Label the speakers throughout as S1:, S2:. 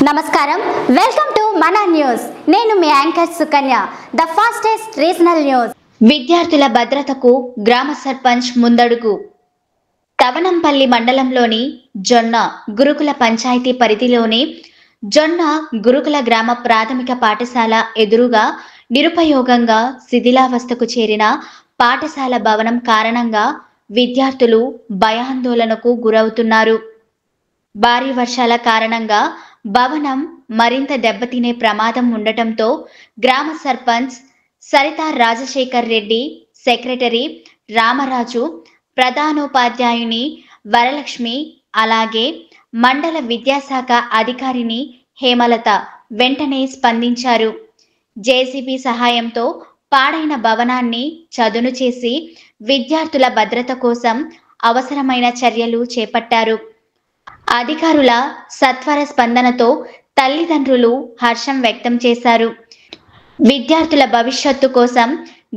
S1: నమస్కారం welcome to మన news నేను మీ anchor Sukanya the fastest regional news విద్యార్థుల భద్రతకు గ్రామ సర్పంచ్ ముందడుగు తవనంపల్లి మండలంలోని జొన్న గురుకుల పంచాయతీ పరిధిలోని జొన్న గురుకుల గ్రామ ప్రాథమిక పాఠశాల ఎదురుగా నిరుపయోగంగా శిథిలావస్థకు చేరిన పాఠశాల భవనం కారణంగా విద్యార్థులు భయాందోళనకు గురవుతున్నారు. భారీ వర్షాల కారణంగా భవనం మరింత దెబ్బతినే ప్రమాదం ఉండటంతో గ్రామ సర్పంచ్ సరితా రాజశేఖర్ రెడ్డి, సెక్రటరీ రామరాజు, ప్రధానోపాధ్యాయుని వరలక్ష్మి, అలాగే మండల విద్యాశాఖ అధికారిని హేమలత వెంటనే స్పందించారు. జేసీబీ సహాయంతో పాడైన భవనాన్ని చదును చేసి విద్యార్థుల భద్రత కోసం అవసరమైన చర్యలు చేపట్టారు. అధికారుల సత్వర స్పందనతో తల్లిదండ్రులు హర్షం వ్యక్తం చేశారు. విద్యార్థుల భవిష్యత్తు కోసం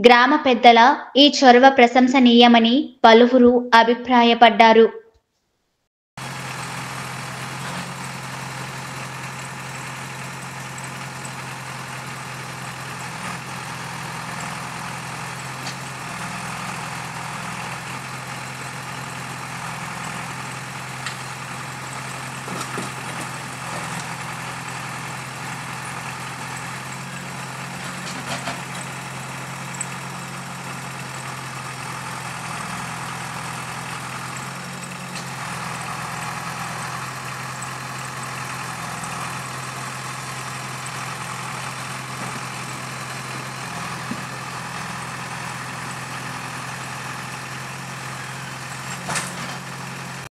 S1: గ్రామ పెద్దల ఈ చొరవ ప్రశంసనీయమని పలువురు అభిప్రాయపడ్డారు.